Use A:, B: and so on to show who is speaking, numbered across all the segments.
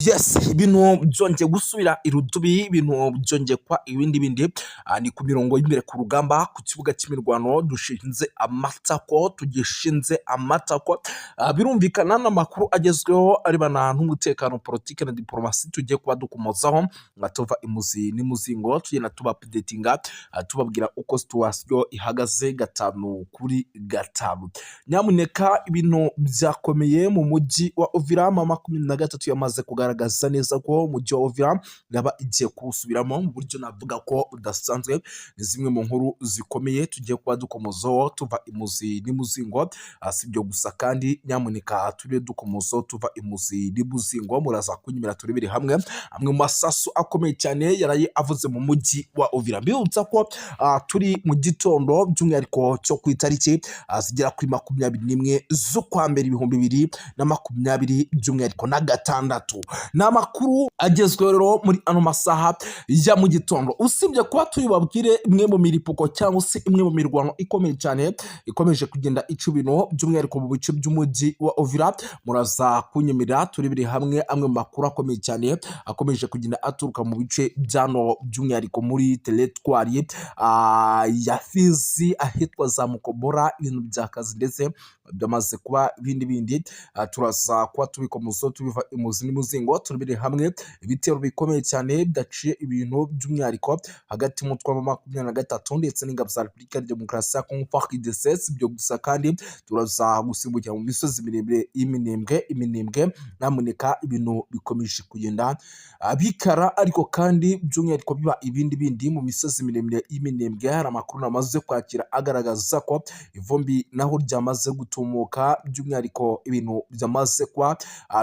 A: Yes, ibintu byongeye gusubira irudubi, ibintu byongeye kwa ibindi bindi. Ni ku mirongo y'imbere ku rugamba, ku kibuga cy'imirwano dushinze amatako, tugishinze amatako. Birumvikana n'amakuru agezweho arebana n'umutekano, politike na diplomasi tugiye kuba dukomozaho, tuva imuzi n'imuzingo, tugenda tuba updatinga, tubabwira uko situation ihagaze gatanu kuri gatanu. Nyamuneka ibintu byakomeye mu mujyi wa Uvira, 23 yamaze kugaragaza neza ko umujyi wa Uvira yaba igiye kuwusubiramo mu buryo navuga ko udasanzwe. Ni zimwe mu nkuru zikomeye tugiye kuba dukomozaho tuva imuzi n'imuzingo. Si ibyo gusa kandi, nyamuneka tube dukomozaho tuva imuzi n'imuzingo, muraza kunyemera turebere hamwe amwe mu masasu akomeye cyane yaraye avuze mu mujyi wa Uvira. Mbibutsa ko turi mu gitondo by'umwihariko cyo ku itariki zigera kuri 21 z'ukwa mbere 2020 by'umwihariko na gatandatu. Ni amakuru agezweho rero muri ano masaha ya mu gitondo. Usibye kuba tuyibabwire imwe mu miripuko cyangwa se imwe mu mirwano ikomeye cyane ikomeje kugenda ica ibintu by'umwihariko mu bice by'umujyi wa Uvira, muraza kunyemerera turebere hamwe amwe mu makuru akomeye cyane akomeje kugenda aturuka mu bice byano by'umwihariko muri teritwari ya Fizi ahitwa za Mukobora. Ibintu byakazi ndetse byamaze kuba ibindi bindi. Turaza kuba tubikomozaho tubiva imuzi n'imuzingo, turebere hamwe ibitero bikomeye cyane byaciye ibintu by'umwihariko hagati mu twa 23 ndetse n'ingabo za Repubulika ya Demokarasi ya Kongo FARDC. Ibyo gusa kandi turaza gusimbukira mu misozi miremire iminembwe. Namuneka ibintu bikomeje kugenda bikara, ariko kandi by'umwihariko biba ibindi bindi mu misozi miremire y'iminembwe. Hari amakuru namaze kwakira agaragaza ko ivumbi naho ryamaze gutumuka, by'umwihariko ibintu byamaze kwa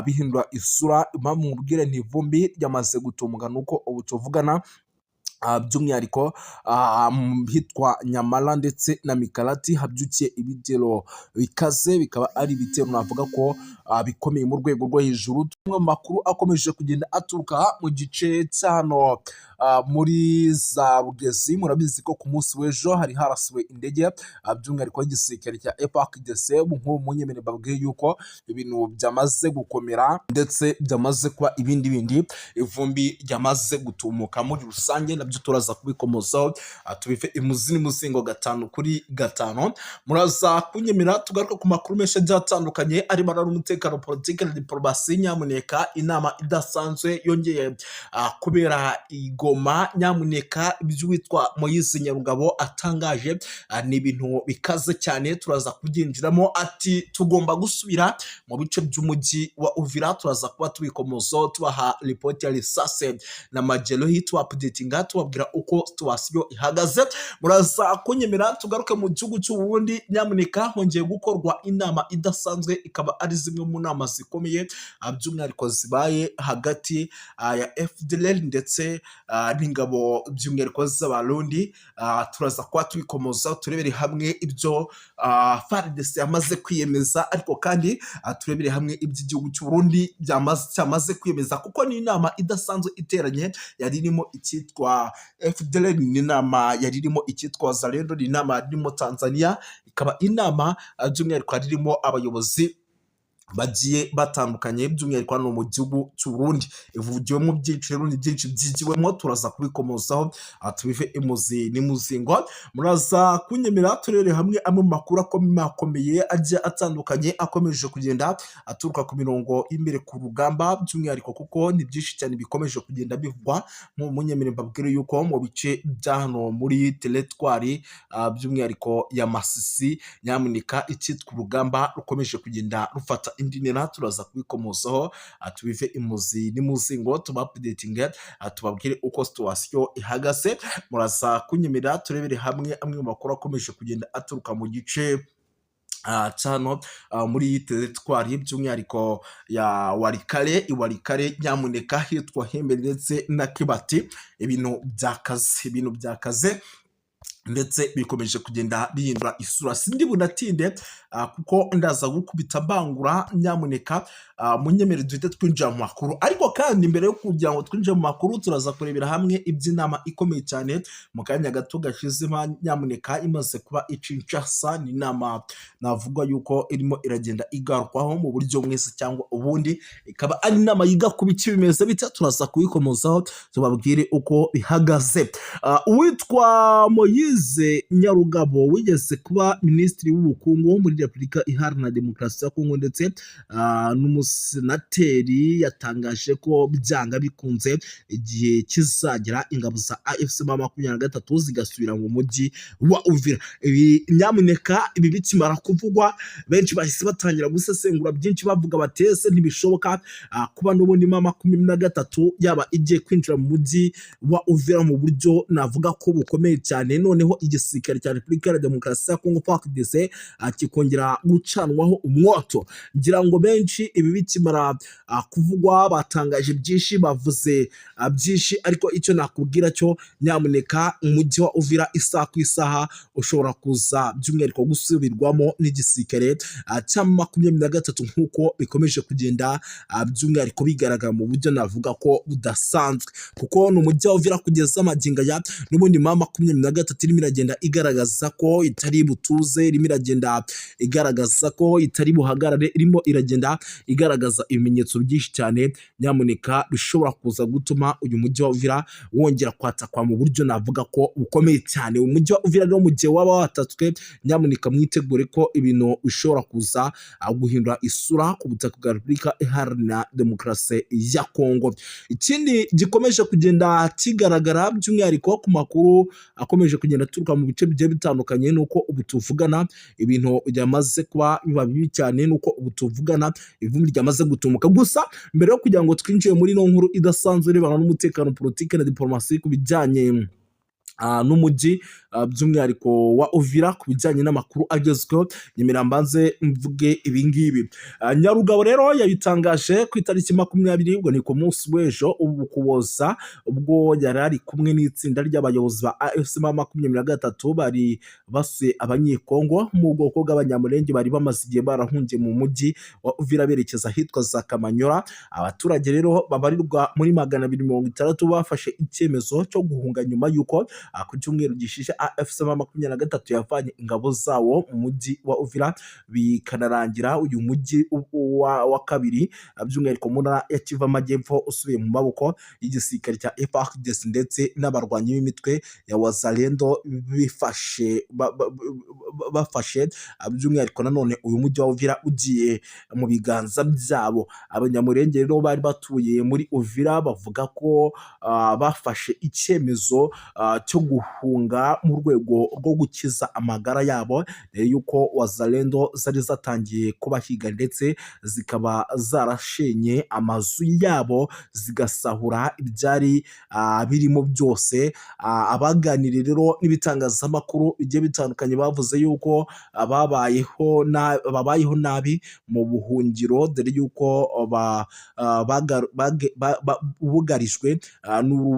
A: bihindura isura. Impamvu mubwire ni ivumbi ryamaze gutumuka nuko ubu tuvugana by'umwihariko hitwa Nyamala ndetse na Mikarati habyukiye ibitero bikaze, bikaba ari ibitero navuga ko bikomeye mu rwego rwo hejuru. Tumwe mu makuru akomeje kugenda aturuka mu gice cyano muri za Bugezi. Murabizi ko ku munsi w'ejo hari harasiwe indege by'umwihariko y'igisirikare cya FARDC. Nk'ubu munyemere babwiye yuko ibintu byamaze gukomera ndetse byamaze kuba ibindi bindi, ivumbi ryamaze gutumuka muri rusange. Nabyo turaza kubikomozaho tubive imuzi n'imuzingo gatanu kuri gatanu. Muraza kunyemera tugaruka ku makuru menshi agiye atandukanye arimo n'umutekano, politike na diplomasi. Nyamuneka inama idasanzwe yongeye kubera Goma. Nyamuneka iby'uwitwa Moise Nyarugabo atangaje ni ibintu bikaze cyane, turaza kubyinjiramo. Ati tugomba gusubira mu bice by'umujyi wa Uvira. Turaza kuba tubikomozaho tubaha report ya risase na majelo hitwa updatinga, tubabwira uko situation ihagaze. Muraza kunyemera tugaruke mu gihugu cy'u Burundi. Nyamuneka hongeye gukorwa inama idasanzwe, ikaba ari zimwe mu nama zikomeye by'umwihariko zibaye hagati ya FDLR ndetse n'ingabo by'umwihariko z'Abarundi. Turaza kuba tubikomoza turebere hamwe ibyo FARDC yamaze kwiyemeza, ariko kandi turebere hamwe iby'igihugu cy'u Burundi cyamaze kwiyemeza, kuko ni inama idasanzwe iteranye yari irimo icyitwa FDLR, ni inama yari irimo icyitwa Zalendo, ni inama yari irimo Tanzania, ikaba inama by'umwihariko yari irimo abayobozi bagiye batandukanye by'umwihariko hano mu gihugu cy'u Burundi. Ivugiwemo byinshi rero, ni byinshi byigiwemo, turaza kubikomozaho tubive imuzi n'imuzingo. Muraza kunyemera turere hamwe amwe mu makuru akomeye agiye atandukanye akomeje kugenda aturuka ku mirongo imbere ku rugamba by'umwihariko, kuko ni byinshi cyane bikomeje kugenda bivugwa. Mu munyemere mbabwire yuko mu bice bya hano muri teritwari by'umwihariko ya Masisi, nyamuneka icyitwa urugamba rukomeje kugenda rufata indi ntera. Turaza kubikomozaho tubive imuzi n'imuzingo, tuba updating, tubabwire uko situation ihagaze. Muraza kunyemera turebere hamwe amwe mu makuru akomeje kugenda aturuka mu gice cyano muri teritwari by'umwihariko ya Warikare. Nyamuneka hitwa Hembe ndetse na Kibati. Ibintu byakaze ndetse bikomeje kugenda bihindura isura. Sindi bunatinde kuko ndaza gukubita mbangura, nyamuneka munyemere duhite twinjira mu makuru. Ariko kandi mbere yo kugira ngo twinjire mu makuru, turaza kurebera hamwe iby'inama ikomeye cyane mu kanya gato gashize, nyamuneka imaze kuba Kinshasa. Ni inama navuga yuko irimo iragenda igarukwaho mu buryo bumwe cyangwa ubundi, ikaba ari inama yiga ku biki bimeze bite. Turaza kubikomozaho tubabwire uko bihagaze. Uwitwa Moise Nyarugabo wigeze kuba minisitiri w'ubukungu wo muri Repubulika Iharanira Demokarasi ya Kongo ndetse n'umusenateri, yatangaje ko byanga bikunze igihe kizagera ingabo za AFC M23 zigasubira mu mujyi wa Uvira. Nyamuneka ibi bikimara kuvugwa, benshi bahise batangira gusesengura byinshi bavuga batese ntibishoboka kuba n'ubundi M23 yaba igiye kwinjira mu mujyi wa Uvira mu buryo navuga ko bukomeye cyane, noneho igisirikare cya Repubulika ya Demokarasi ya Kongo FARDC kikongera gucanwaho umwoto. Ngira ngo benshi ibi bikimara kuvugwa batangaje byinshi, bavuze byinshi, ariko icyo nakubwira cyo, nyamuneka umujyi wa Uvira isaha ku isaha ushobora kuza by'umwihariko gusubirwamo n'igisirikare cya M23 nk'uko bikomeje kugenda by'umwihariko bigaragara mu buryo navuga ko budasanzwe, kuko ni umujyi wa Uvira kugeza amagingo ya n'ubundi M23 irimo iragenda igaragaza ko itari butuze, irimo iragenda igaragaza ko itari buhagarare, irimo iragenda igaragaza ibimenyetso byinshi cyane, nyamuneka bishobora kuza gutuma uyu mujyi wa Uvira wongera kwatakwa mu buryo navuga ko bukomeye cyane. Umujyi wa Uvira rero mu gihe waba watatswe, nyamuneka mwitegure ko ibintu bishobora kuza guhindura isura ku butaka bwa Repubulika Iharanira Demokarasi ya Kongo. Ikindi gikomeje kugenda kigaragara by'umwihariko ku makuru akomeje kugenda aturuka mu bice bigiye bitandukanye, nuko ubu tuvugana ibintu byamaze kuba biba bibi cyane, nuko ubu tuvugana ivumbi ryamaze gutumuka. Gusa mbere yo kugira ngo twinjiye muri no nkuru idasanzwe irebana n'umutekano, politike na diplomasi ku bijyanye n'umujyi by'umwihariko wa Uvira, ku bijyanye n'amakuru agezweho, nyemera mbanze mvuge ibingibi. Nyarugabo rero yabitangaje ku itariki 20, ubwo ni ku munsi w'ejo Ukuboza, ubwo yari ari kumwe n'itsinda ry'abayobozi ba AFC M23 bari basuye abanyekongo mu bwoko bw'abanyamurenge bari bamaze igihe barahungiye mu mujyi wa Uvira berekeza ahitwa za Kamanyora. Abaturage rero babarirwa muri 260 bafashe icyemezo cyo guhunga nyuma y'uko ku cyumweru gishishe AFC M23 yavanye ingabo zawo mu mujyi wa Uvira, bikanarangira uyu mujyi wa kabiri by'umwihariko mu ntara ya Kivu Amajyepfo usubiye mu maboko y'igisirikare cya FARDC ndetse n'abarwanyi b'imitwe ya Wazalendo bafashe by'umwihariko nanone uyu mujyi wa Uvira ugiye mu biganza byabo. Abanyamurenge rero bari batuye muri Uvira bavuga ko bafashe icyemezo cyo guhunga mu rwego rwo gukiza amagara yabo, yuko Wazalendo zari zatangiye kubahiga ndetse zikaba zarashenye amazu yabo zigasahura ibyari birimo byose. Abaganiriye rero n'ibitangazamakuru bigiye bitandukanye bavuze yuko babayeho nabi mu buhungiro, dore yuko bugarijwe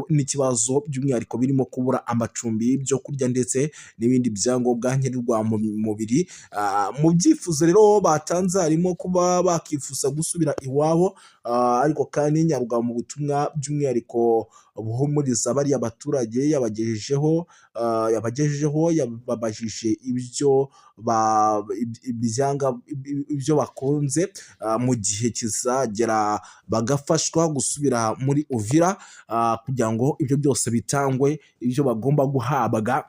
A: n'ikibazo by'umwihariko birimo kubura amacumbi, byo kurya ndetse n'ibindi byangombwa nkenerwa mu mubiri. Mu byifuzo rero batanze harimo kuba bakifuza gusubira iwabo, ariko kandi Nyarugabo mu butumwa by'umwihariko buhumuriza bariya abaturage yabagejejeho yababajije ibyo bakunze mu gihe kizagera bagafashwa gusubira muri Uvira, kugira ngo ibyo byose bitangwe ibyo bagomba guhabwa.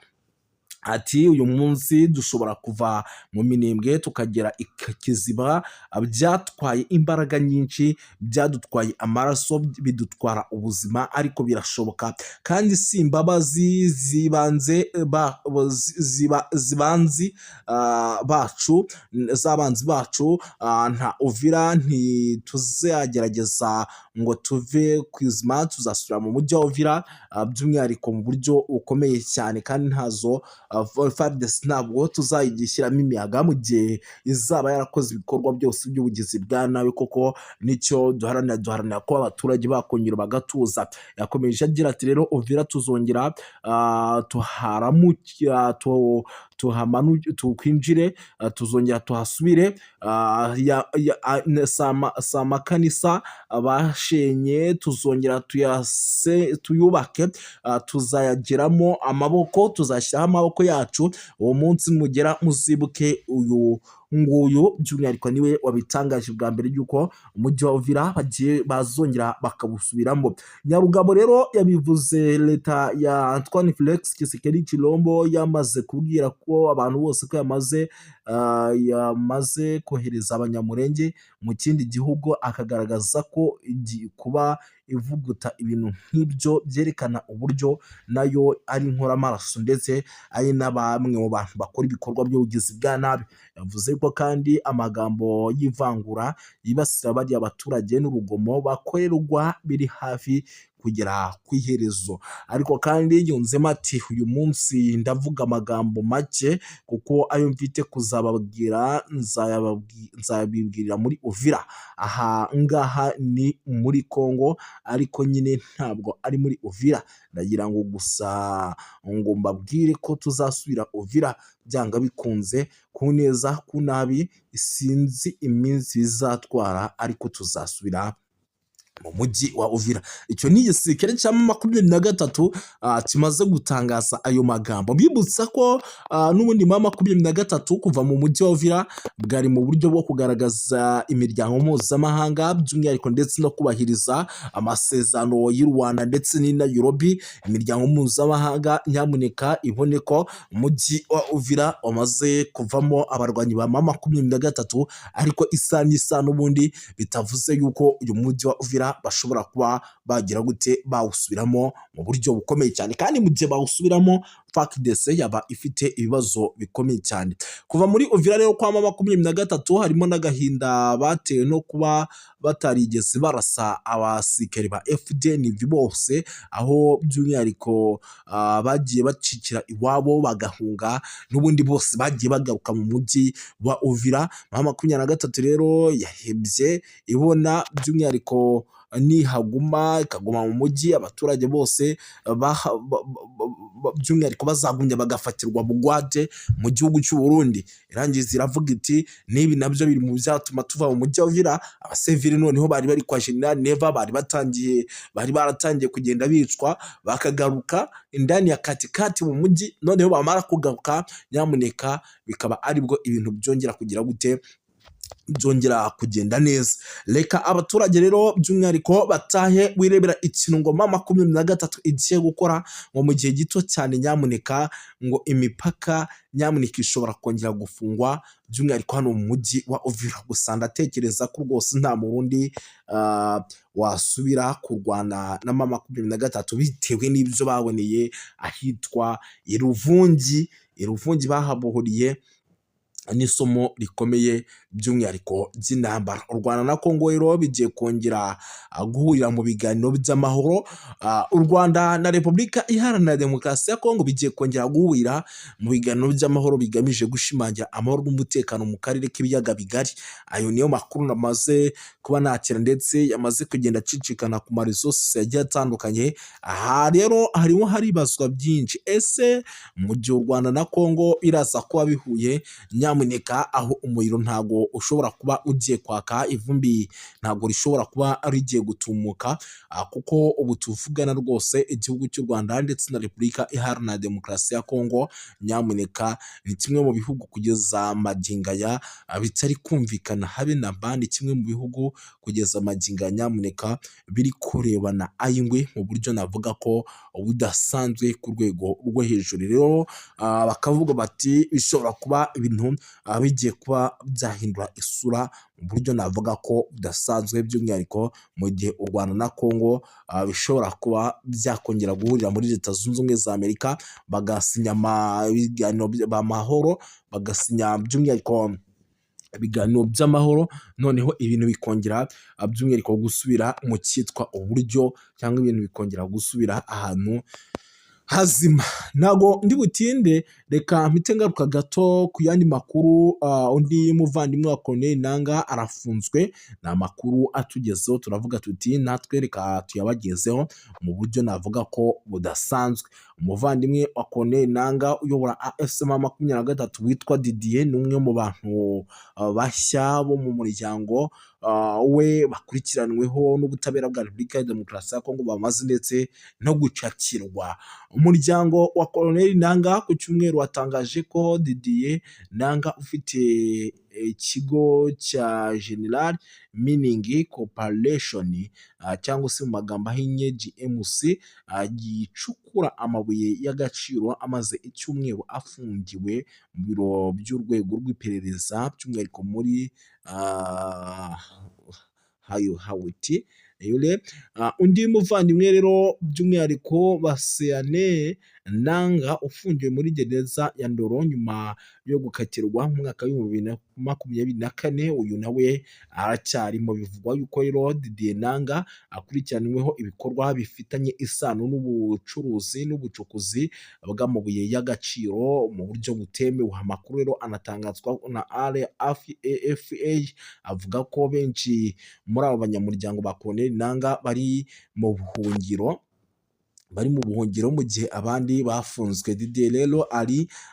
A: Ati uyu munsi dushobora kuva mu Minembwe tukagera Kiziba, byatwaye imbaraga nyinshi, byadutwaye amaraso, bidutwara ubuzima, ariko birashoboka kandi si imbabazi z'abanzi bacu nta Uvira ntituzagerageza ngo tuve ku izima tuzasubira mu mujyi wa Uvira, by'umwihariko mu buryo bukomeye cyane kandi ntazo FARDC ntabwo tuzayigishyiramo imiyaga mu gihe izaba yarakoze ibikorwa byose by'ubugizi bwa nabi, koko nicyo duharanira ko abaturage bakongera bagatuza. Yakomeje agira ati rero Uvira tuzongera tuharamukira twinjire, tuzongera tuhasubire, si amakanisa bashenye tuzongera tuyubake, tuzayageramo amaboko, tuzashyiraho amaboko yacu. Uwo munsi mugera muzibuke uyu nguyu, by'umwihariko niwe wabitangaje bwa mbere yuko umujyi wa Uvira bazongera bakawusubiramo. Nyarugabo rero yabivuze leta ya Antoine Felix Tshisekedi Tshilombo yamaze kubwira ko abantu bose ko yamaze kohereza abanyamurenge mu kindi gihugu, akagaragaza ko kuba ivuguta ibintu nk'ibyo byerekana uburyo nayo ari inkoramaraso ndetse ari na bamwe mu bantu bakora ibikorwa by'ubugizi bwa nabi. Yavuze ko kandi amagambo y'ivangura yibasira bariya abaturage n'urugomo bakorerwa biri hafi kugera ku iherezo. Ariko kandi yunzemo ati uyu munsi ndavuga amagambo make kuko ayo mfite kuzababwira nzabibwirira muri Uvira. Aha ngaha ni muri Kongo ariko nyine ntabwo ari muri Uvira. Ndagira ngo gusa ngo mbabwire ko tuzasubira Uvira byanga bikunze, ku neza ku nabi, sinzi iminsi bizatwara ariko tuzasubira mu mujyi wa Uvira. Icyo ni igisirikare cya 23 kimaze gutangaza ayo magambo. Bibutsa ko n'ubundi 23 kuva mu mujyi wa Uvira bwari mu buryo bwo kugaragaza imiryango mpuzamahanga, by'umwihariko ndetse no kubahiriza amasezerano y'u Rwanda ndetse n'i Nairobi. Imiryango mpuzamahanga nyamuneka ibone ko umujyi wa Uvira wamaze kuvamo abarwanyi ba 23, ariko isa n'isa n'ubundi bitavuze yuko uyu mujyi wa Uvira bashobora kuba bagira gute bawusubiramo mu buryo bukomeye cyane, kandi mu gihe bawusubiramo FARDC yaba ifite ibibazo bikomeye cyane. Kuva muri Uvira rero kwa 23 harimo n'agahinda batewe no kuba batarigeze barasa abasirikare ba FDN bose, aho by'umwihariko bagiye bacikira iwabo bagahunga, n'ubundi bose bagiye bagaruka mu mujyi wa Uvira. 23 rero yahebye ibona by'umwihariko nihaguma ikaguma mu mujyi, abaturage bose by'umwihariko bazagumya bagafatirwa bugwate mu gihugu cy'u Burundi. Irangiza iravuga iti nibi nabyo biri mu byatuma tuva mu mujyi wa Uvira. Abasivili noneho bari kwa General Neva bari baratangiye kugenda bicwa, bakagaruka indani ya katikati mu mujyi, noneho bamara kugaruka nyamuneka bikaba aribwo ibintu byongera kugira gute, byongera kugenda neza. Reka abaturage rero by'umwihariko batahe wirebera ikintu ngo 23 igiye gukora ngo mu gihe gito cyane, nyamuneka ngo imipaka nyamuneka ishobora kongera gufungwa by'umwihariko hano mu mujyi wa Uvira. Gusa ndatekereza ko rwose nta murundi wasubira kurwana na 23 bitewe n'ibyo baboneye ahitwa Iruvungi bahabohoriye n'isomo rikomeye by'umwihariko by'intambara. U Rwanda na Kongo rero bigiye kongera guhurira mu biganiro by'amahoro. U Rwanda na Repubulika Iharanira Demokarasi ya Kongo bigiye kongera guhurira mu biganiro by'amahoro bigamije gushimangira amahoro n'umutekano mu karere k'ibiyaga bigari. Ayo niyo makuru namaze kuba nakira ndetse yamaze kugenda acicikana ku maresources yagiye atandukanye. Aha rero harimo haribazwa byinshi, ese mu gihe u Rwanda na Kongo iraza kuba bihuye, nyamuneka aho umuriro ntago ushobora kuba ugiye kwaka, ivumbi ntago rishobora kuba rigiye gutumuka, kuko ubu tuvugana rwose igihugu cy'u Rwanda ndetse na Repubulika Iharanira Demokarasi ya Kongo nyamuneka ni kimwe mu bihugu kugeza magingaya bitari kumvikana habe na bandi, kimwe mu bihugu kugeza magingaya nyamuneka biri kurebana ayingwe mu buryo navuga ko budasanzwe ku rwego rwo hejuru. Rero bakavuga bati bishobora kuba ibintu bigiye kuba byahindura isura mu buryo navuga ko budasanzwe, by'umwihariko mu gihe u Rwanda na Kongo bishobora kuba byakongera guhurira muri Leta Zunze Ubumwe za Amerika bagasinya ibiganiro by'amahoro, bagasinya by'umwihariko ibiganiro by'amahoro, noneho ibintu bikongera by'umwihariko gusubira mu cyitwa uburyo, cyangwa ibintu bikongera gusubira ahantu hazima. Ntabwo ndi butinde, reka mpite ngaruka gato ku yandi makuru. Undi muvandimwe wa Corneille Nangaa arafunzwe, ni amakuru atugezeho, turavuga tuti natwe reka tuyabagezeho mu buryo navuga ko budasanzwe. Umuvandimwe wa Corneille Nangaa uyobora AFC M23 witwa Didier, ni umwe mu bantu bashya bo mu muryango we bakurikiranweho n'ubutabera bwa Repubulika ya Demokarasi ya Kongo, bamaze ndetse no gucakirwa. Umuryango wa Corneille Nangaa ku cyumweru watangaje ko Didier Nangaa ufite ikigo cya General Mining Corporation cyangwa se mu magambo ahinnye GMC gicukura amabuye y'agaciro, amaze icyumweru afungiwe mu biro by'urwego rw'iperereza by'umwihariko muri Hawiti. Undi muvandimwe rero by'umwihariko Baseane Nangaa ufungiwe muri gereza ya Ndoro nyuma yo gukatirwa mu mwaka wa 2024, uyu nawe aracyarimo. Bivugwa yuko rero Didier Nangaa akurikiranyweho ibikorwa bifitanye isano n'ubucuruzi n'ubucukuzi bw'amabuye y'agaciro mu buryo butemewe. Amakuru rero anatangazwa na RFA avuga ko benshi muri abo banyamuryango ba Corneille Nangaa bari mu buhungiro mu gihe abandi bafunzwe. Didier rero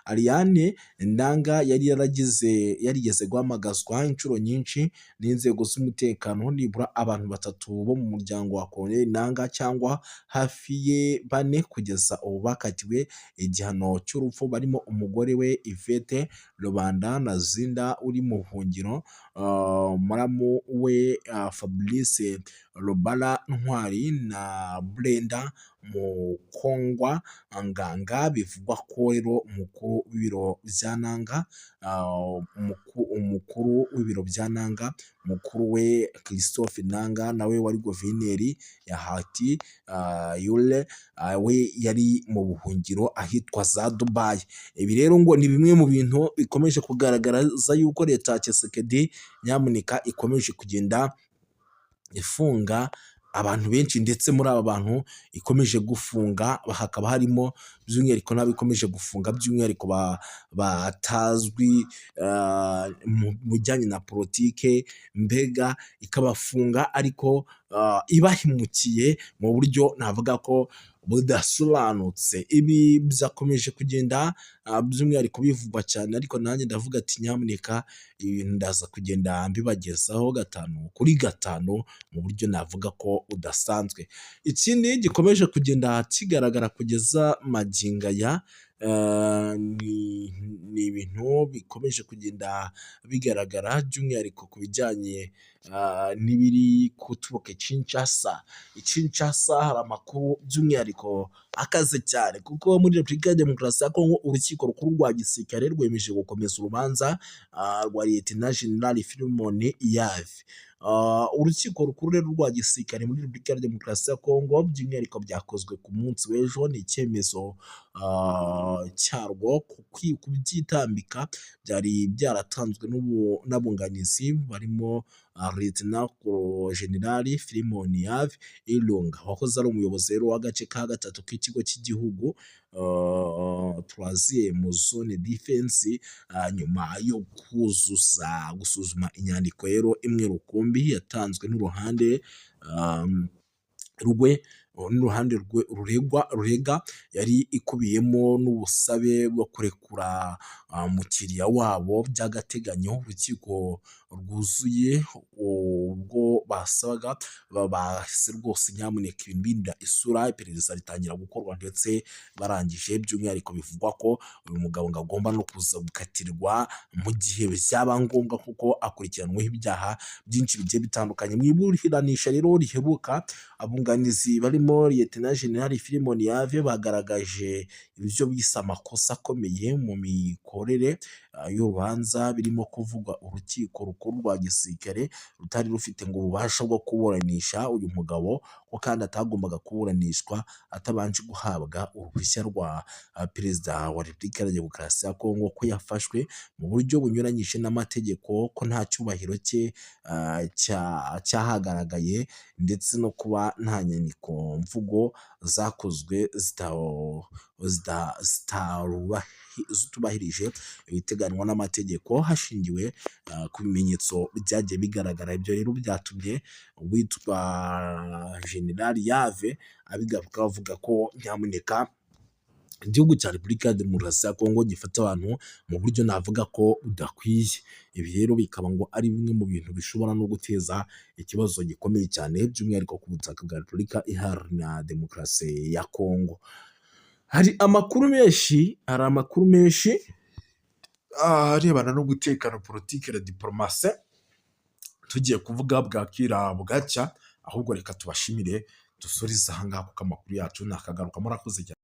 A: Ariane Nangaa yari yarigeze guhamagazwa inshuro nyinshi n'inzego z'umutekano, nibura abantu 3 bo mu muryango wa Corneille Nangaa cyangwa hafi ye 4 kugeza ubu bakatiwe igihano cy'urupfu, barimo umugore we Yvette Rubanda na Zinda uri mu buhungiro, muramu we Fabrice Robala Ntwari na Brenda Mukongwa Nganga. Bivugwa ko rero umukuru w'ibiro bya Nangaa, mukuru we Christophe Nangaa nawe wari guverineri ya Haiti Yule, we yari mu buhungiro ahitwa za Dubai. Ibi rero ngo ni bimwe mu bintu bikomeje kugaragaza yuko leta ya Tshisekedi nyamuneka ikomeje kugenda ifunga abantu benshi, ndetse muri aba bantu ikomeje gufunga hakaba harimo by'umwihariko n'abikomeje gufunga by'umwihariko batazwi mu bijyanye na politike, mbega ikabafunga ariko ibahimukiye mu buryo navuga ko budasobanutse. Ibi byakomeje kugenda by'umwihariko bivugwa cyane, ariko nanjye ndavuga ati nyamuneka ibintu ndaza kugenda mbibagezaho 5 kuri 5 mu buryo navuga ko udasanzwe. Ikindi gikomeje kugenda kigaragara kugeza magingo aya, ni ibintu bikomeje kugenda bigaragara by'umwihariko ku bijyanye n'ibiri kuturuka Kinshasa. Hari amakuru by'umwihariko akaze cyane, kuko muri Repubulika ya Demokarasi ya Kongo urukiko rukuru rwa gisirikare rwemeje gukomeza urubanza rwa Lieutenant General Philemon Iyave. Urukiko rukuru rero rwa gisirikare muri Repubulika ya Demokarasi ya Kongo by'umwihariko byakozwe ku munsi w'ejo, ni icyemezo cyarwo kubyitambika byari byaratanzwe n'abunganizi barimo Lieutenant General Philemon Iyave Ilunga, wahoze ari umuyobozi rero w'agace ka 3 k'ikigo cy'igihugu troisième zone defense, nyuma yo gusuzuma inyandiko rero imwe rukumbi yatanzwe n'uruhande rurega, yari ikubiyemo n'ubusabe bwo kurekura mukiriya wabo by'agateganyo. Urukiko rwuzuye ubwo basabaga bahise rwose nyamuneka ibinda isura, iperereza ritangira gukorwa, ndetse barangije by'umwihariko bivugwa ko uyu mugabo ngo agomba no kuza gukatirwa mu gihe byaba ngombwa, kuko akurikiranweho ibyaha byinshi bigiye bitandukanye. Mu iburanisha rero riheruka, abunganizi barimo barimo Lieutenant General Philemon Yave bagaragaje ibyo bise amakosa akomeye mu mikorere y'urubanza, birimo kuvugwa urukiko rukuru rwa gisirikare rutari rufite ngo ububasha bwo kuburanisha uyu mugabo, ko kandi atagombaga kuburanishwa atabanje guhabwa uruhushya rwa perezida wa Repubulika ya Demokarasi ya Kongo, ko yafashwe mu buryo bunyuranyije n'amategeko, ko nta cyubahiro cye cyahagaragaye, ndetse no kuba nta nyandiko mvugo zakozwe zitubahirije ibiteganywa n'amategeko hashingiwe ku bimenyetso byagiye bigaragara. Ibyo rero byatumye uwitwa General Yave abigaruka avuga ko nyamuneka igihugu cya Repubulika ya Demokarasi ya Kongo gifata abantu mu buryo navuga ko budakwiye. Ibi rero bikaba ngo ari bimwe mu bintu bishobora no guteza ikibazo gikomeye cyane, by'umwihariko ku butaka bwa Repubulika Iharanira Demokarasi ya Kongo. Hari amakuru menshi arebana n'umutekano, politiki na diplomasi tugiye kuvuga bwakira bugacya, ahubwo reka tubashimire dusurize aha ngaha kuko amakuru yacu nakagaruka. Murakoze cyane.